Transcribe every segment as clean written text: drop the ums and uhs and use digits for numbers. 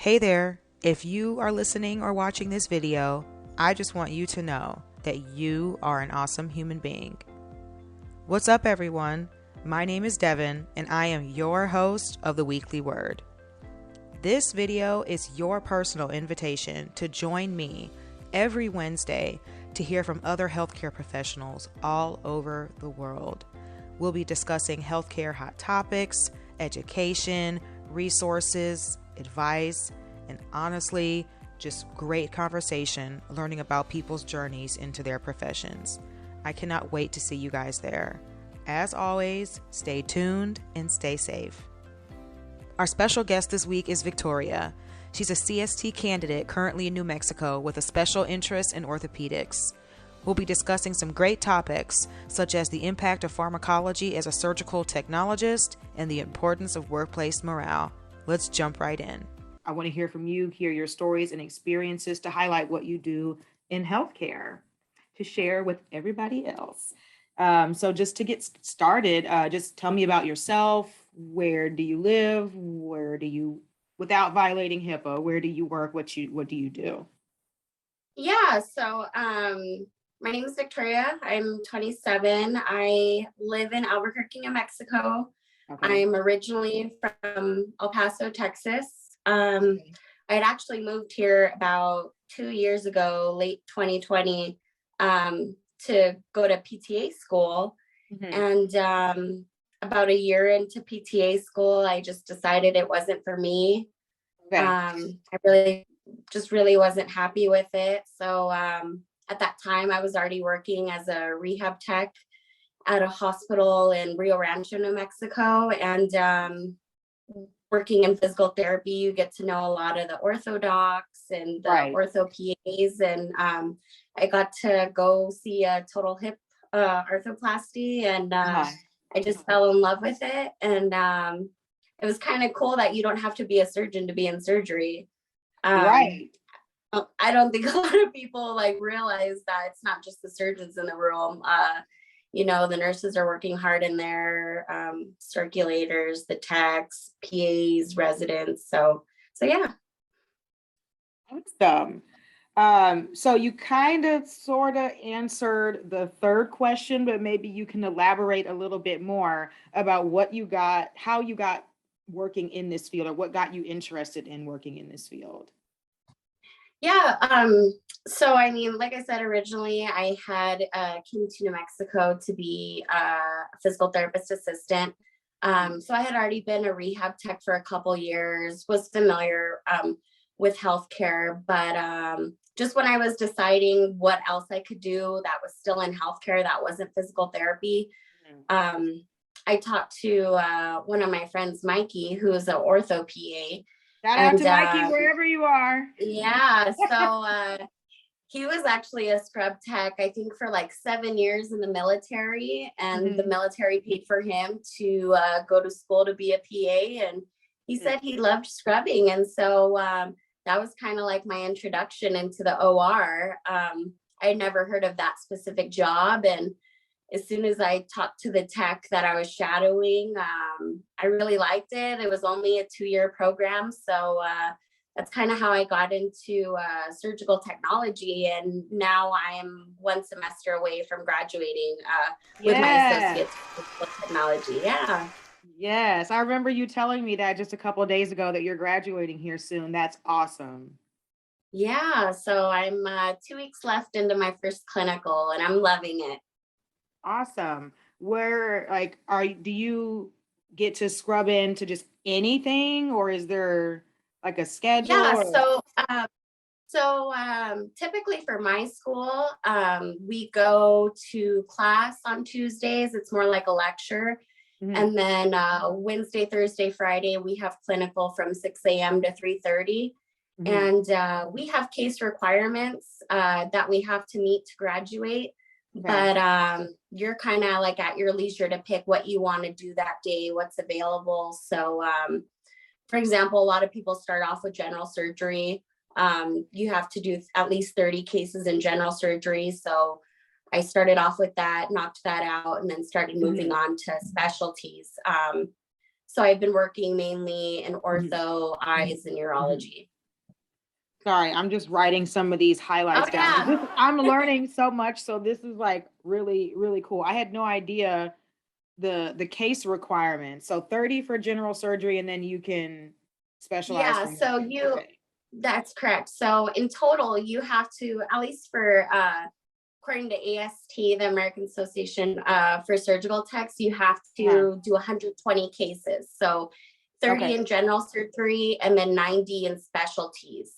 Hey there, if you are listening or watching this video, I just want you to know that you are an awesome human being. What's up, everyone? My name is Devin, and I am your host of the Weekly Word. This video is your personal invitation to join me every Wednesday to hear from other healthcare professionals all over the world. We'll be discussing healthcare hot topics, education, resources, advice, and honestly, just great conversation learning about people's journeys into their professions. I cannot wait to see you guys there. As always, stay tuned and stay safe. Our special guest this week is Victoria. She's a CST candidate currently in New Mexico with a special interest in orthopedics. We'll be discussing some great topics, such as the impact of pharmacology as a surgical technologist and the importance of workplace morale. Let's jump right in. I want to hear from you, hear your stories and experiences to highlight what you do in healthcare to share with everybody else. So just to get started, just tell me about yourself. Where do you live? Without violating HIPAA, where do you work? What do you do? Yeah, so my name is Victoria. I'm 27. I live in Albuquerque, New Mexico. Okay. I'm originally from El Paso, Texas. I had actually moved here about 2 years ago, late 2020, to go to PTA school. Mm-hmm. And about a year into PTA school, I just decided it wasn't for me. Okay. I really wasn't happy with it. So at that time, I was already working as a rehab tech at a hospital in Rio Rancho, New Mexico. And working in physical therapy, you get to know a lot of the ortho docs and the ortho PAs. And I got to go see a total hip arthroplasty, and I just fell in love with it. And it was kind of cool that you don't have to be a surgeon to be in surgery. I don't think a lot of people realize that it's not just the surgeons in the room. The nurses are working hard in there, circulators, the techs, PAs, residents. So yeah. Awesome. So you kind of sort of answered the third question, but maybe you can elaborate a little bit more about how you got working in this field, or what got you interested in working in this field. Yeah. So, like I said, originally I had came to New Mexico to be a physical therapist assistant. So I had already been a rehab tech for a couple years, was familiar with healthcare, but just when I was deciding what else I could do that was still in healthcare, that wasn't physical therapy, I talked to one of my friends, Mikey, who's an ortho PA. Shout out to Mikey, wherever you are. Yeah. So he was actually a scrub tech, I think, for 7 years in the military, and the military paid for him to go to school to be a PA. And he said he loved scrubbing. And so that was kind of like my introduction into the OR. I had never heard of that specific job. And as soon as I talked to the tech that I was shadowing, I really liked it. It was only a 2-year program. So that's kind of how I got into surgical technology. And now I am 1 semester away from graduating with my associates in surgical technology. Yeah. Yes. I remember you telling me that just a couple of days ago that you're graduating here soon. That's awesome. Yeah. So I'm 2 weeks left into my first clinical, and I'm loving it. Awesome. Where do you get to scrub into just anything, or is there a schedule? Yeah, so typically for my school, we go to class on Tuesdays. It's more like a lecture. Mm-hmm. And then Wednesday, Thursday, Friday, we have clinical from 6 a.m. to 3:30. Mm-hmm. And we have case requirements that we have to meet to graduate. Okay. But you're kind of at your leisure to pick what you want to do that day, what's available. So, for example, a lot of people start off with general surgery. You have to do at least 30 cases in general surgery. So I started off with that, knocked that out, and then started moving on to specialties. So I've been working mainly in ortho, eyes, and urology. Sorry, I'm just writing some of these highlights down. I'm learning so much, so this is like really, really cool. I had no idea the case requirements. So 30 for general surgery, and then you can specialize. Yeah, so that's correct. So in total, you have to, at least for according to AST, the American Association for Surgical Techs, you have to do 120 cases. So 30 in general surgery and then 90 in specialties.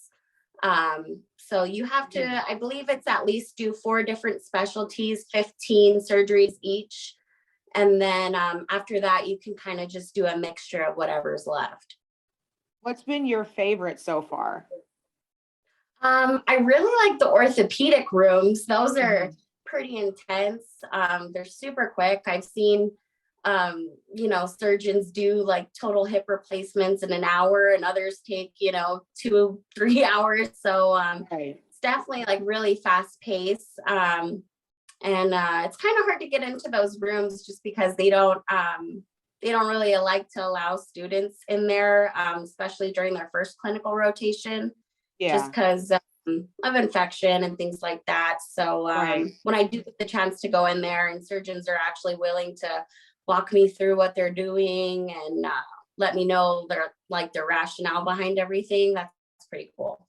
So you have to, I believe it's at least do 4 different specialties, 15 surgeries each. And then after that, you can kind of just do a mixture of whatever's left. What's been your favorite so far? I really like the orthopedic rooms. Those are pretty intense. They're super quick. I've seen, surgeons do like total hip replacements in an hour, and others take, 2-3 hours. So it's definitely like really fast paced. And it's kind of hard to get into those rooms just because they don't really like to allow students in there, especially during their first clinical rotation. Just because of infection and things like that. So when I do get the chance to go in there and surgeons are actually willing to walk me through what they're doing and let me know their rationale behind everything, that's pretty cool.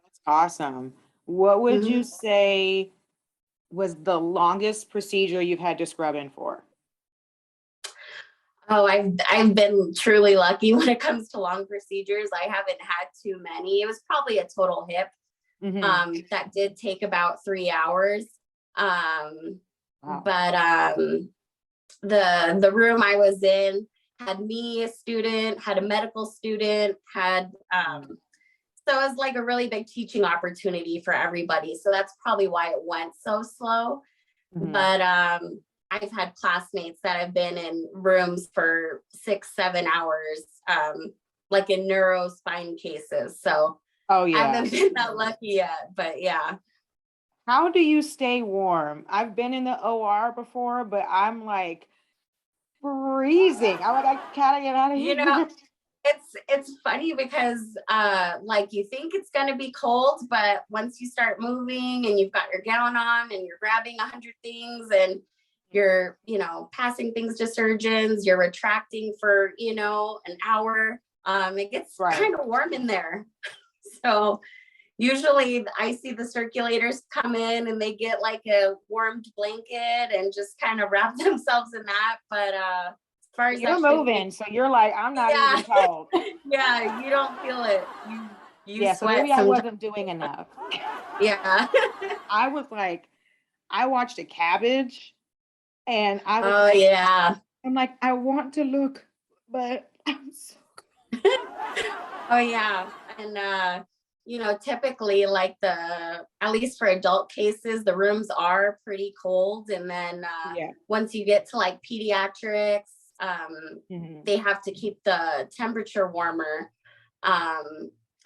That's awesome. What would you say was the longest procedure you've had to scrub in for? Oh, I've been truly lucky when it comes to long procedures. I haven't had too many. It was probably a total hip that did take about 3 hours. But the room I was in had me, a student, had a medical student, had so it was like a really big teaching opportunity for everybody. So that's probably why it went so slow. But I've had classmates that have been in rooms for 6-7 hours, like in neuro spine cases. So I haven't been that lucky yet, but yeah. How do you stay warm? I've been in the OR before, but I'm like freezing. I'm like, I gotta get out of here. It's funny because like you think it's gonna be cold, but once you start moving and you've got your gown on and you're grabbing 100 things and you're, passing things to surgeons, you're retracting for, an hour. It gets kind of warm in there. So usually I see the circulators come in and they get like a warmed blanket and just kind of wrap themselves in that. But as far as you're moving, so you're like, I'm not even cold. Yeah, you don't feel it. You sweat. So maybe I wasn't doing enough. Yeah. I was like, I watched a cabbage. And I was I'm like, I want to look, but I'm so Oh yeah. And typically like at least for adult cases, the rooms are pretty cold. And then once you get to like pediatrics, they have to keep the temperature warmer.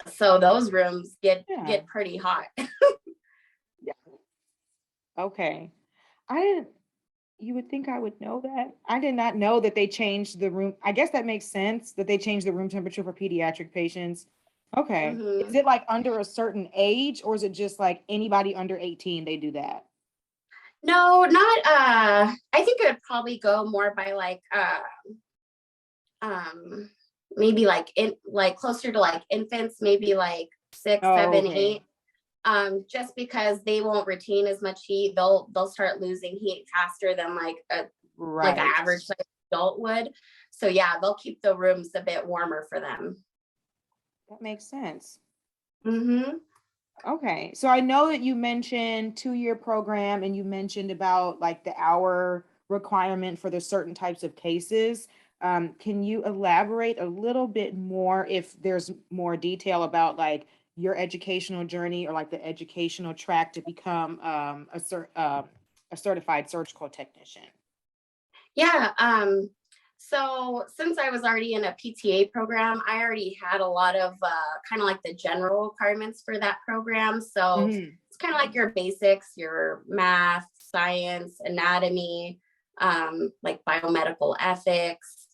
So those rooms get pretty hot. Okay. You would think I would know that. I did not know that they changed the room. I guess that makes sense that they changed the room temperature for pediatric patients. Okay. Is it like under a certain age, or is it just like anybody under 18, they do that? No, not, I think it would probably go more by like, maybe like closer to like infants, maybe like 6, 7, 8. Just because they won't retain as much heat, they'll start losing heat faster than like an average adult would. So yeah, they'll keep the rooms a bit warmer for them. That makes sense. Okay, so I know that you mentioned 2-year program, and you mentioned about like the hour requirement for the certain types of cases. Can you elaborate a little bit more if there's more detail about like your educational journey or like the educational track to become a certified surgical technician? Yeah. So since I was already in a PTA program, I already had a lot of kind of like the general requirements for that program. So it's kind of like your basics, your math, science, anatomy, like biomedical ethics.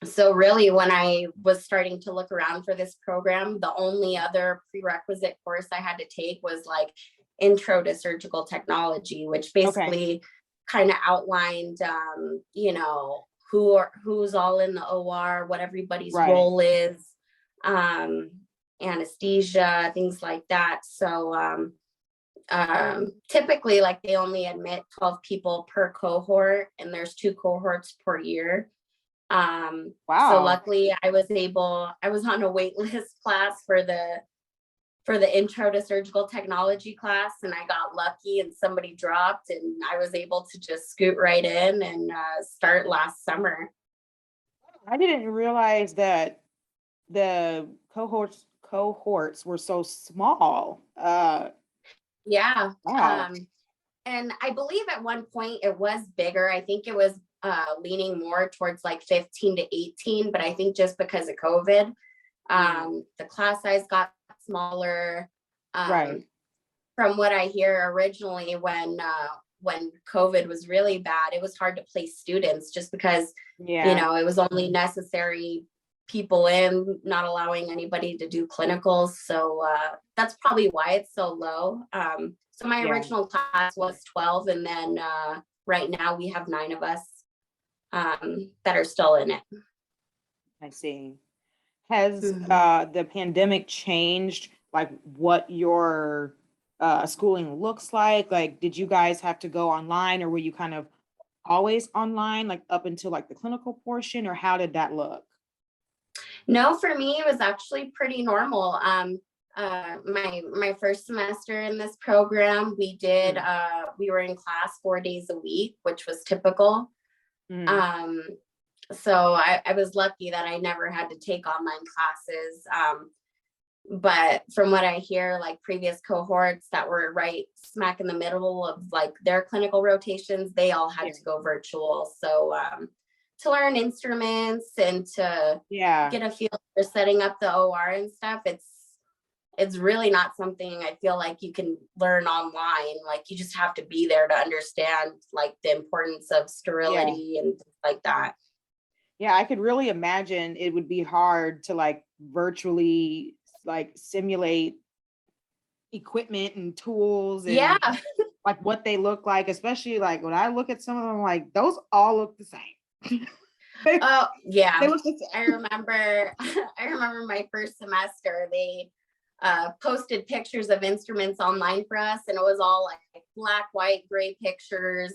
So really, when I was starting to look around for this program, the only other prerequisite course I had to take was like intro to surgical technology, which Okay. basically kind of outlined, who's all in the OR, what everybody's Right. role is, um, anesthesia, things like that. So typically, like, they only admit 12 people per cohort, and there's 2 cohorts per year. So Wow. luckily I was on a wait list class for the intro to surgical technology class, and I got lucky and somebody dropped, and I was able to just scoot right in and start last summer. I didn't realize that the cohorts were so small. Yeah. Wow. And I believe at one point it was bigger. I think it was leaning more towards like 15 to 18, but I think just because of COVID, Yeah. the class size got smaller. Right. Um, from what I hear, originally when COVID was really bad, it was hard to place students just because, Yeah. it was only necessary people in, not allowing anybody to do clinicals. So that's probably why it's so low. So my Yeah. original class was 12, and then right now we have 9 of us that are still in it. I see. Has Mhm. the pandemic changed like what your schooling looks like? Like, did you guys have to go online, or were you kind of always online, like up until like the clinical portion, or how did that look? No, for me, it was actually pretty normal. My first semester in this program, Mm. we were in class 4 days a week, which was typical. Mhm. Um, so I was lucky that I never had to take online classes. But from what I hear, like previous cohorts that were right smack in the middle of like their clinical rotations, they all had Yeah. to go virtual. So to learn instruments and to Yeah. get a feel for setting up the OR and stuff, it's really not something I feel like you can learn online. Like, you just have to be there to understand like the importance of Yeah. sterility and things like that. Yeah, I could really imagine it would be hard to like virtually like simulate equipment and tools Yeah. and like what they look like, especially like when I look at some of them, like those all look the same. they, Oh, they yeah. look the I same. remember I remember my first semester, they posted pictures of instruments online for us, and it was all like black, white, gray pictures,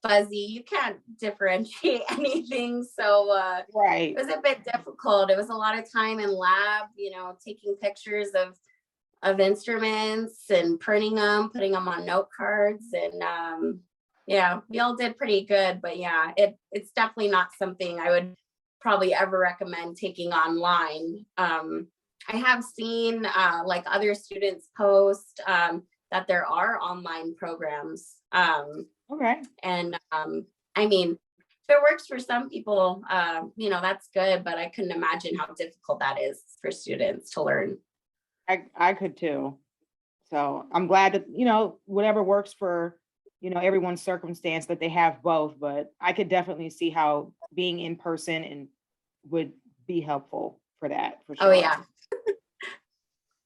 fuzzy. You can't differentiate anything. So it Right. was a bit difficult. It was a lot of time in lab, taking pictures of instruments and printing them, putting them on note cards, and yeah, we all did pretty good. But yeah, it's definitely not something I would probably ever recommend taking online. I have seen like other students post that there are online programs, Okay. and I mean, if it works for some people, that's good. But I couldn't imagine how difficult that is for students to learn. I could too. So I'm glad that, whatever works for, everyone's circumstance that they have both, but I could definitely see how being in person and would be helpful for that for Oh sure. yeah.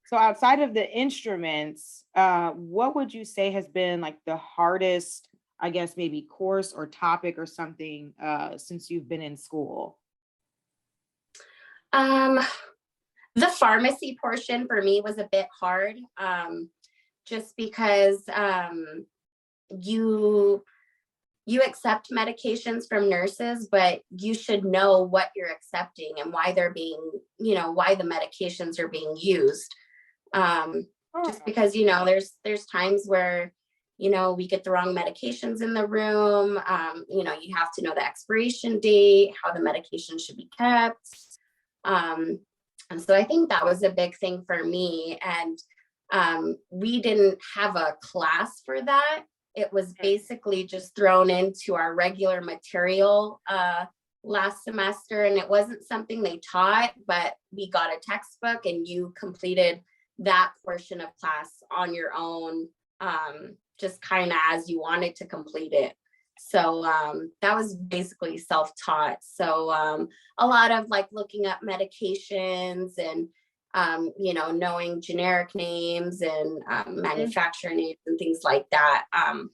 So outside of the instruments, what would you say has been like the hardest, I guess maybe course or topic or something since you've been in school? Um, the pharmacy portion for me was a bit hard, just because you you accept medications from nurses, but you should know what you're accepting and why they're being, why the medications are being used. Um, just Oh, because, there's times where, we get the wrong medications in the room. You have to know the expiration date, how the medication should be kept. Um, and so I think that was a big thing for me. And we didn't have a class for that. It was basically just thrown into our regular material last semester. And it wasn't something they taught, but we got a textbook and you completed that portion of class on your own, just kind of as you wanted to complete it. So that was basically self-taught. So a lot of like looking up medications and knowing generic names and manufacturer names and things like that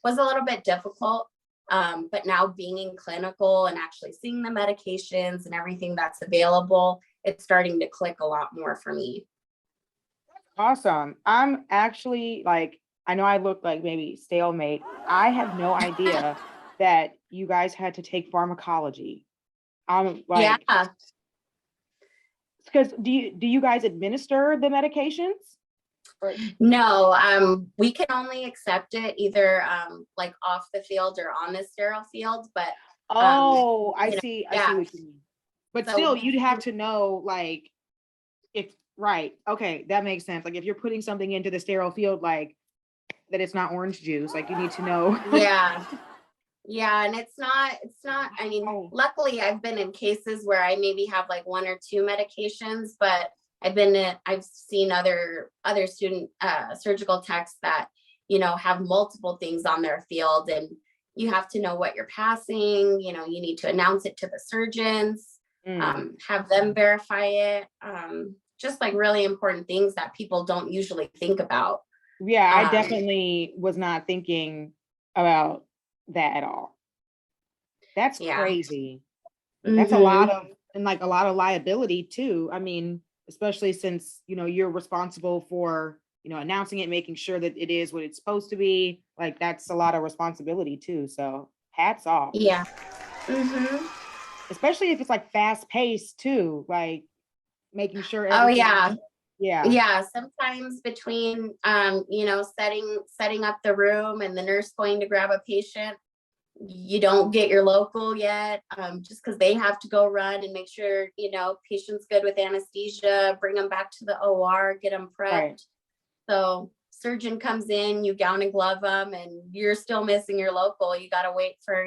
was a little bit difficult. But now being in clinical and actually seeing the medications and everything that's available, it's starting to click a lot more for me. Awesome. I'm actually like, I know I look like maybe stalemate. I have no idea that you guys had to take pharmacology. I'm like, Yeah. because do you guys administer the medications? Or No, we can only accept it either like off the field or on the sterile field. But I see. I see yeah. what you mean. But So still, you'd have to know, like, if right. Okay, that makes sense. Like, if you're putting something into the sterile field, like that, it's not orange juice. Like, you need to know. yeah. Yeah, and it's not, I mean, luckily I've been in cases where I maybe have like one or two medications, but I've seen other student surgical techs that, have multiple things on their field, and you have to know what you're passing, you need to announce it to the surgeons, have them verify it. Just like really important things that people don't usually think about. Yeah, I definitely was not thinking about that at all. That's crazy. That's a lot of, and like a lot of liability too. I mean, especially since, you're responsible for, announcing it, making sure that it is what it's supposed to be. Like, that's a lot of responsibility too. So hats off. Yeah. Especially if it's like fast paced too, like making sure. Oh yeah. Yeah. Sometimes between setting up the room and the nurse going to grab a patient, you don't get your local yet, just because they have to go run and make sure patient's good with anesthesia, bring them back to the OR, get them prepped. Right. So surgeon comes in, you gown and glove them, and you're still missing your local. You got to wait for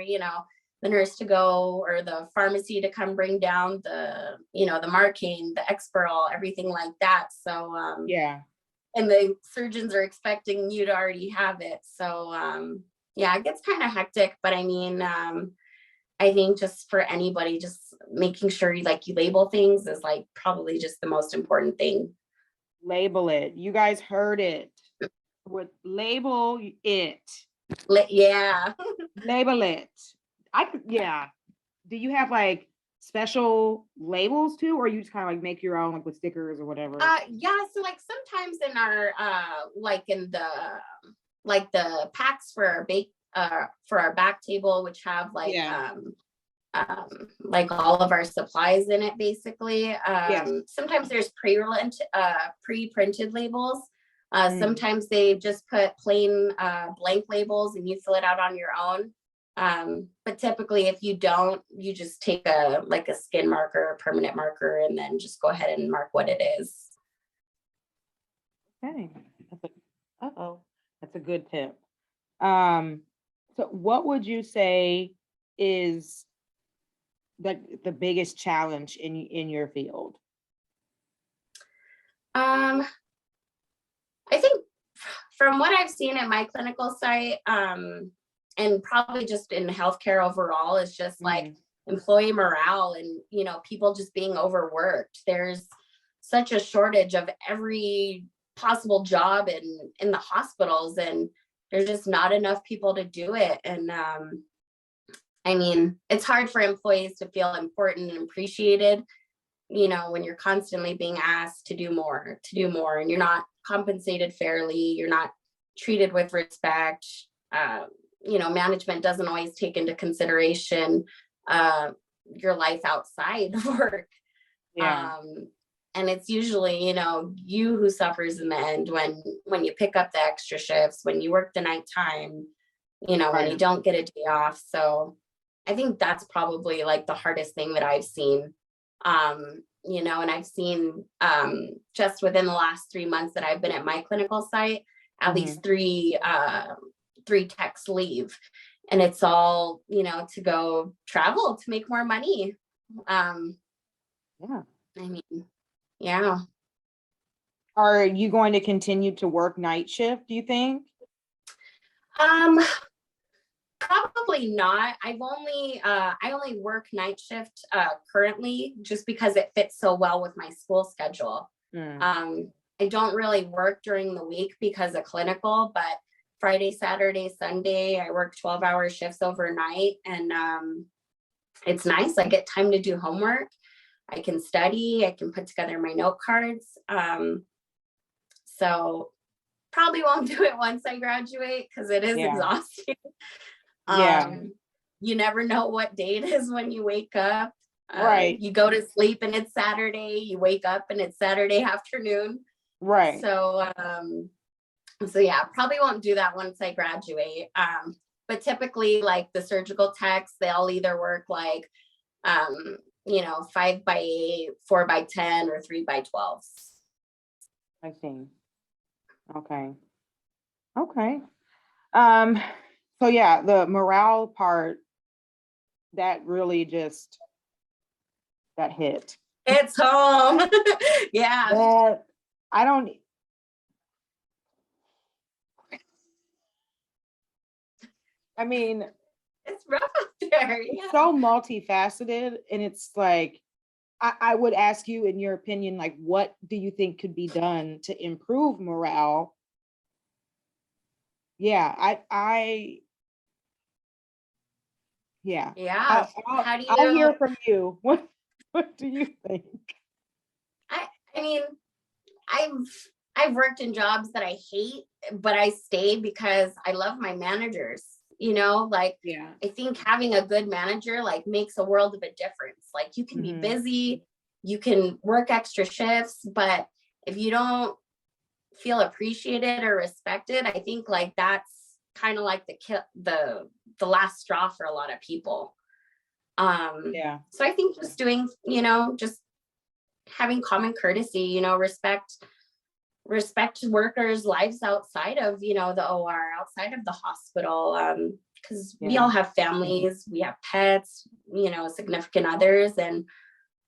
the nurse to go, or the pharmacy to come bring down the the Marcaine, the Exparol, everything like that. So yeah, and the surgeons are expecting you to already have it. So yeah, it gets kind of hectic, but I mean, I think just for anybody, just making sure you label things is like probably just the most important thing. Label it. You guys heard it. Label it. Yeah. Label it. Yeah. Do you have like special labels too, or you just kind of like make your own, like with stickers or whatever? Yeah. So like sometimes in our the packs for our back table, which have like all of our supplies in it, basically. Sometimes there's pre-printed labels. Sometimes they just put plain blank labels and you fill it out on your own. But typically if you don't, you just take a skin marker, a permanent marker, and then just go ahead and mark what it is. Okay. That's a good tip. So what would you say is the biggest challenge in your field? I think from what I've seen at my clinical site, and probably just in healthcare overall, is just like employee morale and, people just being overworked. There's such a shortage of every possible job in the hospitals, and there's just not enough people to do it. And I mean, it's hard for employees to feel important and appreciated, when you're constantly being asked to do more, and you're not compensated fairly, you're not treated with respect. Management doesn't always take into consideration your life outside work. Yeah. And it's usually, you who suffers in the end when you pick up the extra shifts, when you work the nighttime, when you don't get a day off. So I think that's probably like the hardest thing that I've seen. And I've seen just within the last 3 months that I've been at my clinical site, at least three techs leave, and it's all, to go travel to make more money. I mean, yeah. Are you going to continue to work night shift, do you think? Probably not. I only work night shift currently just because it fits so well with my school schedule. I don't really work during the week because of clinical, but Friday, Saturday, Sunday, I work 12-hour shifts overnight, and it's nice. I get time to do homework. I can study. I can put together my note cards. So probably won't do it once I graduate because it is exhausting. You never know what day it is when you wake up. Right. You go to sleep and it's Saturday. You wake up and it's Saturday afternoon. Right. So yeah, probably won't do that once I graduate. But typically, like the surgical techs, they'll either work like 5x8, 4x10, or 3x12. I see. Okay. So yeah, the morale part, that really just, that hit. It's home. Yeah. That, I mean, it's rough out there. It's so multifaceted, and it's like, I would ask you, in your opinion, like, what do you think could be done to improve morale? Yeah, Yeah. I'll hear from you. What do you think? I mean, I've worked in jobs that I hate, but I stay because I love my managers. I think having a good manager like makes a world of a difference. Like, you can be busy, you can work extra shifts, but if you don't feel appreciated or respected, I think like that's kind of like the last straw for a lot of people. So I think just doing, just having common courtesy, respect workers' lives outside of, the OR, outside of the hospital, because we all have families, we have pets, significant others, and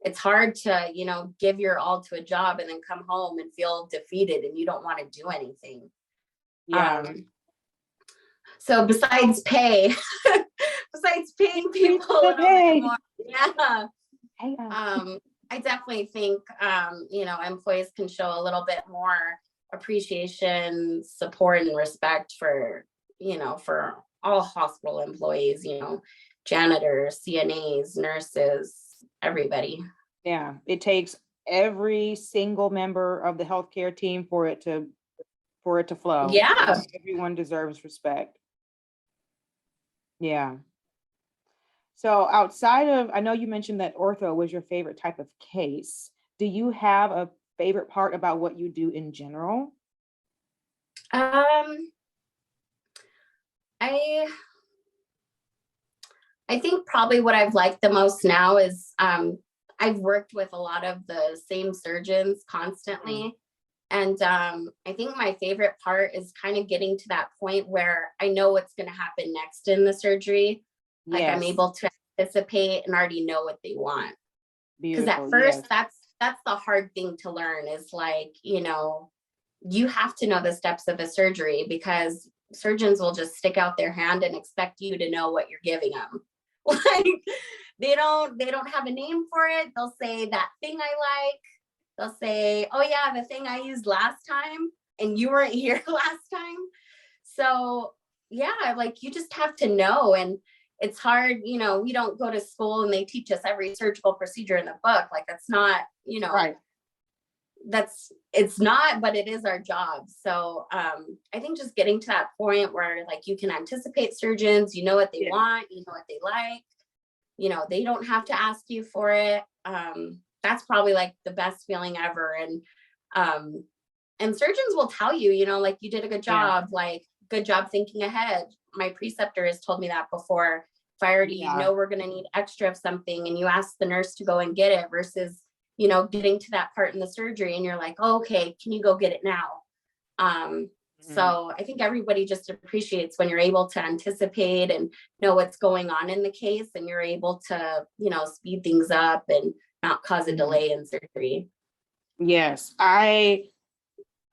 it's hard to, give your all to a job and then come home and feel defeated and you don't want to do anything. So besides pay, besides paying people a little bit more, I definitely think, employees can show a little bit more appreciation, support, and respect for all hospital employees, janitors, CNAs, nurses, everybody. Yeah, it takes every single member of the healthcare team for it to flow. Yeah. Everyone deserves respect. Yeah. So outside of, I know you mentioned that ortho was your favorite type of case. Do you have a favorite part about what you do in general? I think probably what I've liked the most now is I've worked with a lot of the same surgeons constantly. And I think my favorite part is kind of getting to that point where I know what's going to happen next in the surgery. Like, I'm able to anticipate and already know what they want. Because at first, that's the hard thing to learn, is like, you have to know the steps of a surgery, because surgeons will just stick out their hand and expect you to know what you're giving them. Like, they don't have a name for it. They'll say that thing I like. They'll say, oh yeah, the thing I used last time and you weren't here last time. So yeah, like, you just have to know. And it's hard, we don't go to school and they teach us every surgical procedure in the book. Like, that's not, right. It's not, but it is our job. So I think just getting to that point where like you can anticipate surgeons, you know what they want, you know what they like, they don't have to ask you for it. That's probably like the best feeling ever. And surgeons will tell you, like, you did a good job, like, good job thinking ahead. My preceptor has told me that before. If I already know we're going to need extra of something and you ask the nurse to go and get it, versus, getting to that part in the surgery and you're like, oh, okay, can you go get it now? So I think everybody just appreciates when you're able to anticipate and know what's going on in the case, and you're able to, speed things up and not cause a delay in surgery. Yes, I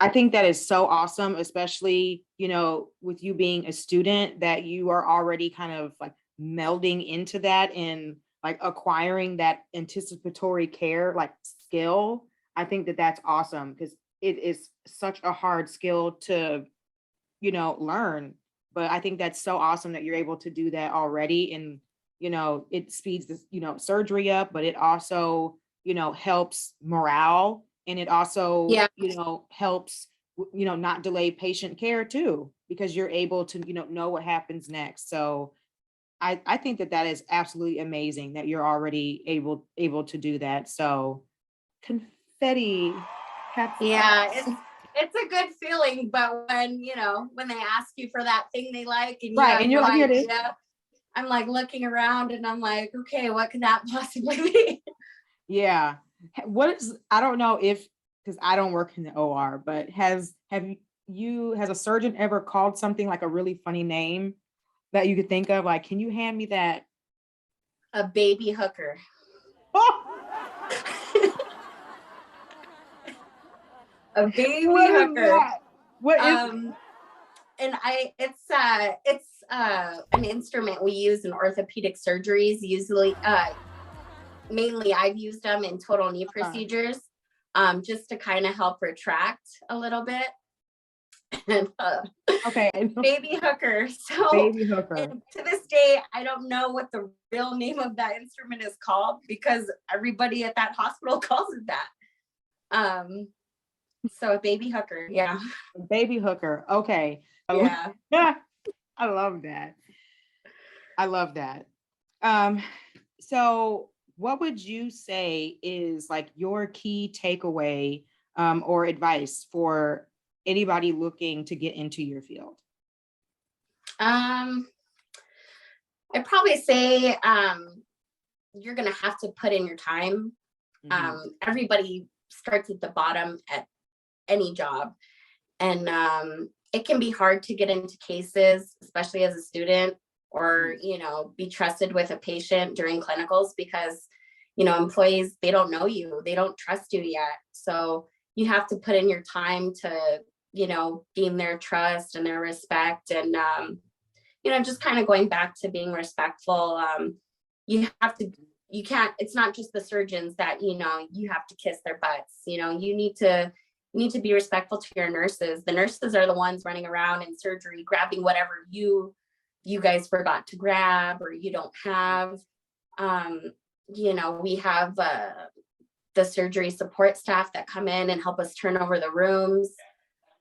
I think that is so awesome, especially, with you being a student, that you are already kind of like melding into that and like acquiring that anticipatory care like skill. I think that that's awesome because it is such a hard skill to, learn. But I think that's so awesome that you're able to do that already. And, it speeds this, surgery up, but it also, helps morale. And it also, Yeah. helps, not delay patient care too, because you're able to, know what happens next. So I think that that is absolutely amazing that you're already able to do that. So confetti. Yeah, it's a good feeling, but when they ask you for that thing they like and you Right, have and you're no like, here it is. idea, I'm like looking around and I'm like, okay, what could that possibly be? Yeah. I don't know if, because I don't work in the OR, but has a surgeon ever called something like a really funny name that you could think of? Like, can you hand me that? A baby hooker. A baby What is hooker. that? What is And it's an instrument we use in orthopedic surgeries. Usually, mainly I've used them in total knee procedures, just to kind of help retract a little bit. And okay. baby hooker. So Baby hooker. And to this day, I don't know what the real name of that instrument is called because everybody at that hospital calls it that. So a baby hooker, yeah. Baby hooker. Okay. Yeah. I love that. I love that. So what would you say is like your key takeaway or advice for anybody looking to get into your field? I'd probably say you're gonna have to put in your time. Everybody starts at the bottom at any job, and it can be hard to get into cases, especially as a student, or be trusted with a patient during clinicals because employees, they don't know you, they don't trust you yet, so you have to put in your time to gain their trust and their respect. And just kind of going back to being respectful. You can't, it's not just the surgeons that, you have to kiss their butts. You need to be respectful to your nurses. The nurses are the ones running around in surgery, grabbing whatever you guys forgot to grab or you don't have. We have the surgery support staff that come in and help us turn over the rooms.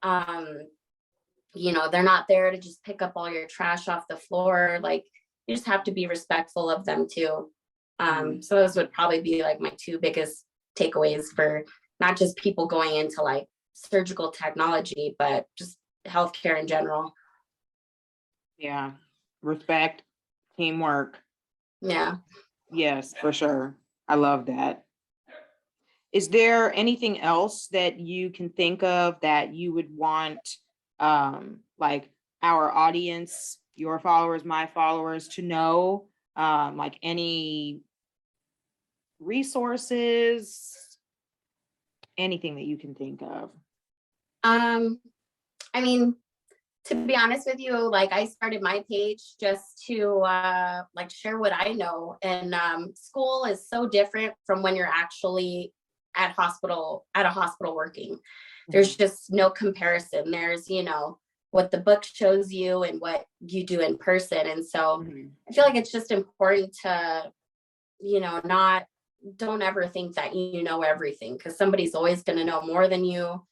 They're not there to just pick up all your trash off the floor. Like, you just have to be respectful of them too. So those would probably be like my two biggest takeaways for not just people going into like surgical technology, but just healthcare in general. Yeah. Respect, teamwork. Yeah. Yes, for sure. I love that. Is there anything else that you can think of that you would want like our audience, your followers, my followers to know, like any resources, anything that you can think of? I mean, to be honest with you, like I started my page just to like share what I know. And school is so different from when you're actually at a hospital working. There's just no comparison. There's, what the book shows you and what you do in person. And so I feel like it's just important to, don't ever think that you know everything, because somebody's always going to know more than you.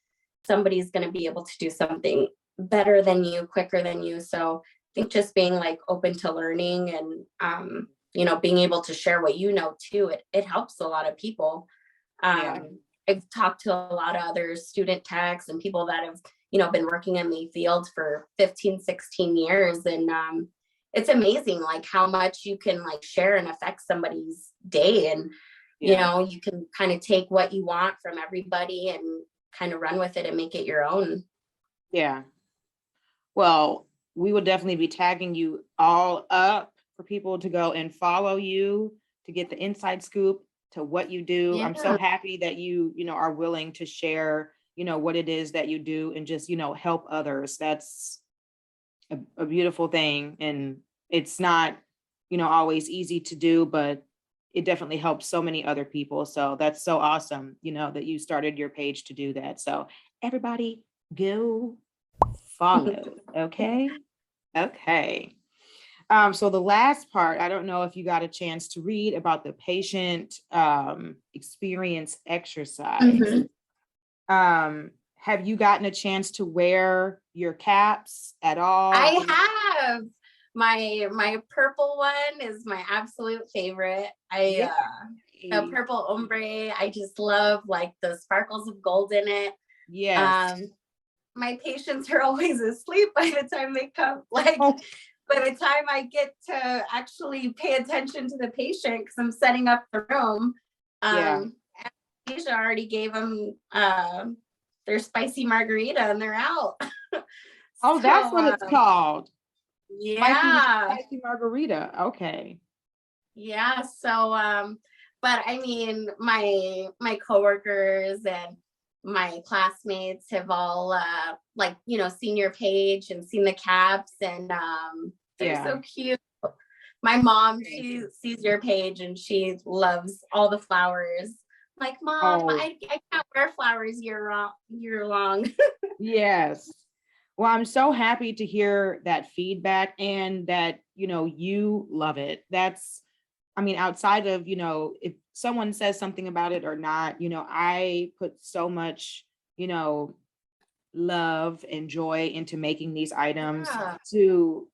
Somebody's going to be able to do something better than you, quicker than you. So I think just being like open to learning and, being able to share what you know too, it helps a lot of people. I've talked to a lot of other student techs and people that have, been working in the field for 15, 16 years. And it's amazing, like how much you can like share and affect somebody's day. And, you can kind of take what you want from everybody and kind of run with it and make it your own. Yeah. Well, we will definitely be tagging you all up for people to go and follow you to get the inside scoop to what you do. Yeah. I'm so happy that you are willing to share, what it is that you do and just, help others. That's a beautiful thing. And it's not, always easy to do, but it definitely helps so many other people. So that's so awesome, that you started your page to do that. So everybody go follow. Okay. Okay. So the last part, I don't know if you got a chance to read about the patient experience exercise. Have you gotten a chance to wear your caps at all? I have. My purple one is my absolute favorite. The purple ombre, I just love like the sparkles of gold in it. Yes. My patients are always asleep by the time they come. Like by the time I get to actually pay attention to the patient, because I'm setting up the room, Anesthesia already gave them their spicy margarita and they're out. Oh, so, that's what it's called. Yeah. Spicy margarita. Okay. Yeah. So, but I mean, my coworkers and my classmates have all seen your page and seen the caps, and they're so cute. My mom, she sees your page and she loves all the flowers. Like, Mom, I can't wear flowers year long. Yes. Well, I'm so happy to hear that feedback and that, you love it. That's, outside of, if someone says something about it or not, I put so much, love and joy into making these items to,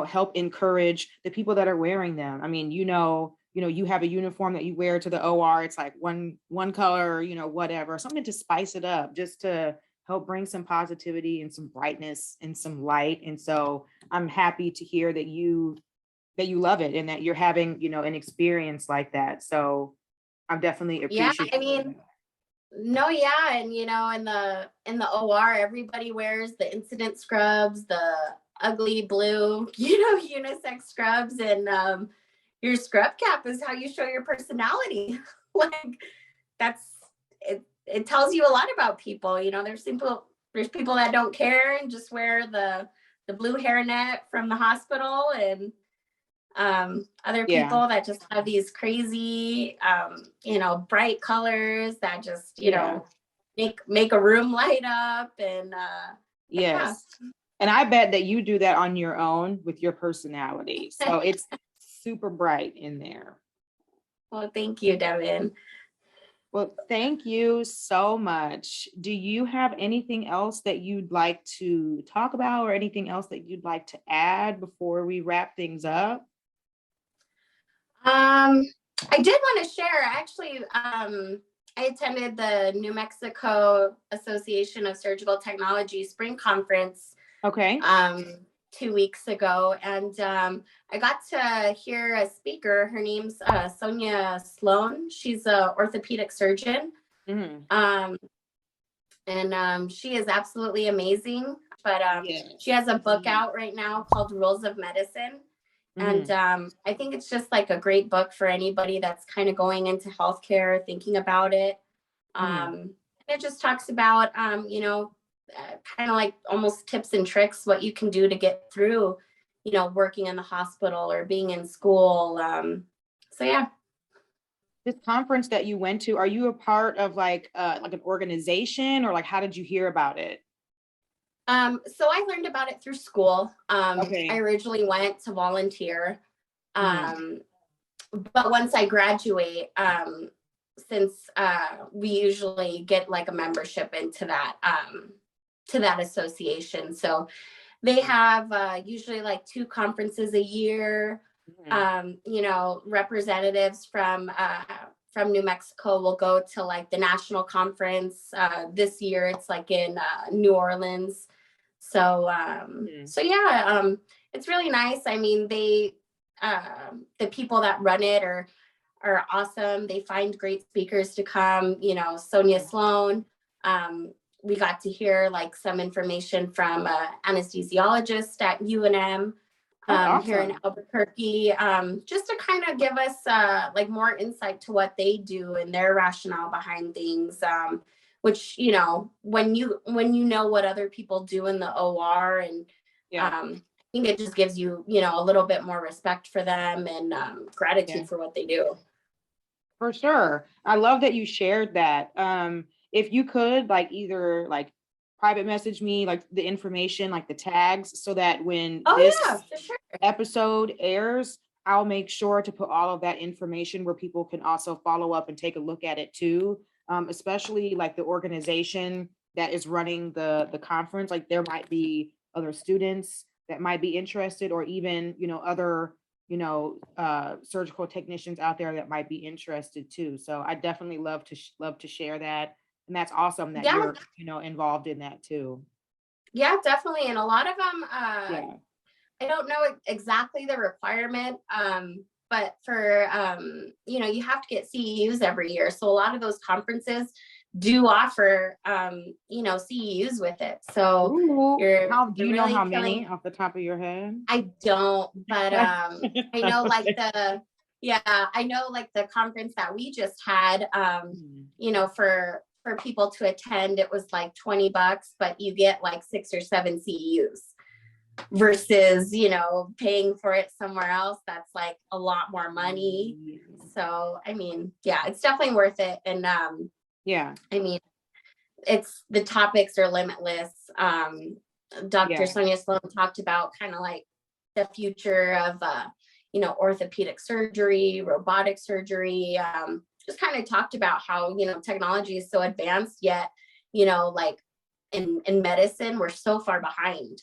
help encourage the people that are wearing them. You have a uniform that you wear to the OR. It's like one color, whatever, something to spice it up, just to help bring some positivity and some brightness and some light. And so I'm happy to hear that you love it and that you're having, an experience like that. So I'm definitely appreciative. And in the OR, everybody wears the incident scrubs, the ugly blue, unisex scrubs, and your scrub cap is how you show your personality. Like that's it. It tells you a lot about people. There's people that don't care and just wear the blue hairnet from the hospital, and other people that just have these crazy, bright colors that just, make a room light up. And yes. And I bet that you do that on your own with your personality. So it's super bright in there. Well, thank you, Devin. Well, thank you so much. Do you have anything else that you'd like to talk about or anything else that you'd like to add before we wrap things up? I did want to share, actually, I attended the New Mexico Association of Surgical Technology Spring Conference. Okay. 2 weeks ago, and I got to hear a speaker. Her name's SONIA SLOAN. She's an orthopedic surgeon. And she is absolutely amazing. But she has a book out right now called Rules of Medicine. And I think it's just like a great book for anybody that's kind of going into healthcare, thinking about it. And it just talks about, kind of like almost tips and tricks, what you can do to get through, working in the hospital or being in school. So yeah. This conference that you went to, are you a part of like an organization, or like, how did you hear about it? So I learned about it through school. I originally went to volunteer. But once I graduate, since we usually get like a membership into that association. So they have usually like 2 conferences a year. Representatives from New Mexico will go to like the national conference. This year it's like in New Orleans. So it's really nice. I mean, they the people that run it are awesome. They find great speakers to come. Sonia SLOAN. We got to hear like some information from anesthesiologist at UNM here in Albuquerque, just to kind of give us like more insight to what they do and their rationale behind things. which, when you know what other people do in the OR, and I think it just gives you, a little bit more respect for them and gratitude for what they do. For sure. I love that you shared that. If you could either private message me the information, the tags, so that when this episode airs, I'll make sure to put all of that information where people can also follow up and take a look at it too. Especially the organization that is running the conference. There might be other students that might be interested, or even, other surgical technicians out there that might be interested too. So I definitely love to share that. And that's awesome that you're, involved in that too. Yeah, definitely. And a lot of them, I don't know exactly the requirement, but for, you have to get CEUs every year. So a lot of those conferences do offer, CEUs with it. So do you know how many off the top of your head? I don't, but I know I know the conference that we just had, for people to attend, it was $20, but you get 6 or 7 CEUs versus, paying for it somewhere else. That's a lot more money. So, I mean, it's definitely worth it. And, I mean, the topics are limitless. Dr. SONIA SLOAN talked about kind of the future of, orthopedic surgery, robotic surgery, just kind of talked about how, technology is so advanced, yet, in medicine, we're so far behind.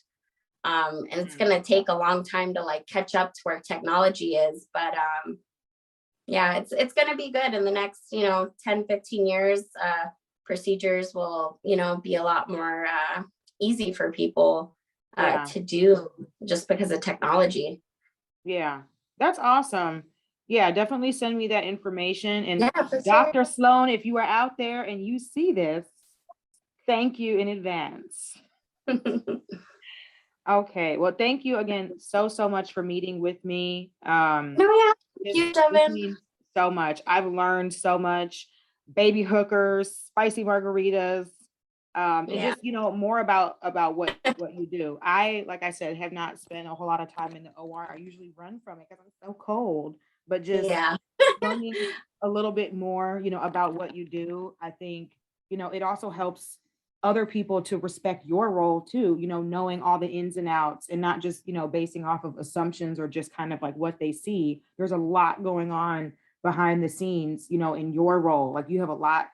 And it's going to take a long time to catch up to where technology is. But it's going to be good in the next, 10, 15 years. Procedures will, be a lot more easy for people to do just because of technology. Yeah, that's awesome. Yeah, definitely send me that information. And Dr. SLOAN, if you are out there and you see this, thank you in advance. Okay, well, thank you again so much for meeting with me. Thank you, Devin. So much. I've learned so much. Baby hookers, spicy margaritas, and just more about what you do. I, like I said, have not spent a whole lot of time in the OR. I usually run from it because I'm so cold. But just learning a little bit more, about what you do, I think, it also helps other people to respect your role too, knowing all the ins and outs, and not just, basing off of assumptions or just kind of what they see. There's a lot going on behind the scenes, in your role. You have a lot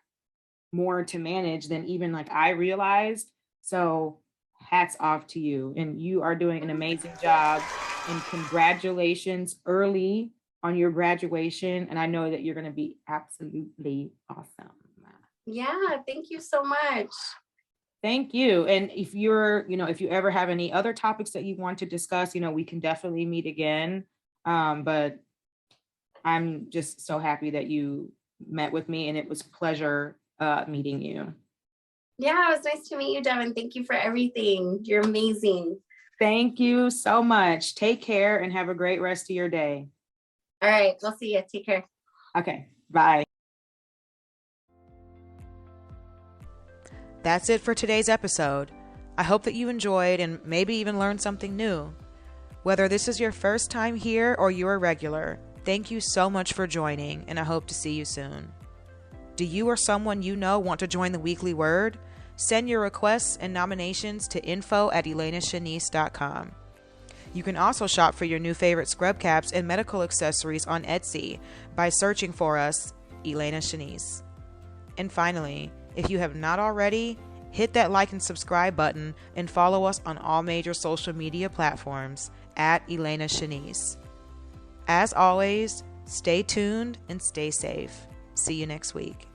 more to manage than even I realized. So hats off to you, and you are doing an amazing job, and congratulations early on your graduation. And I know that you're going to be absolutely awesome. Yeah, thank you so much. Thank you. And if you're, if you ever have any other topics that you want to discuss, we can definitely meet again. But I'm just so happy that you met with me, and it was a pleasure meeting you. Yeah, it was nice to meet you, Devin. Thank you for everything. You're amazing. Thank you so much. Take care and have a great rest of your day. All right, we'll see you. Take care. Okay, bye. That's it for today's episode. I hope that you enjoyed and maybe even learned something new. Whether this is your first time here or you're a regular, thank you so much for joining, and I hope to see you soon. Do you or someone you know want to join the Weekly Word? Send your requests and nominations to info@elaynachanice.com. You can also shop for your new favorite scrub caps and medical accessories on Etsy by searching for us, Elayna Chanice. And finally, if you have not already, hit that like and subscribe button and follow us on all major social media platforms @Elayna Chanice. As always, stay tuned and stay safe. See you next week.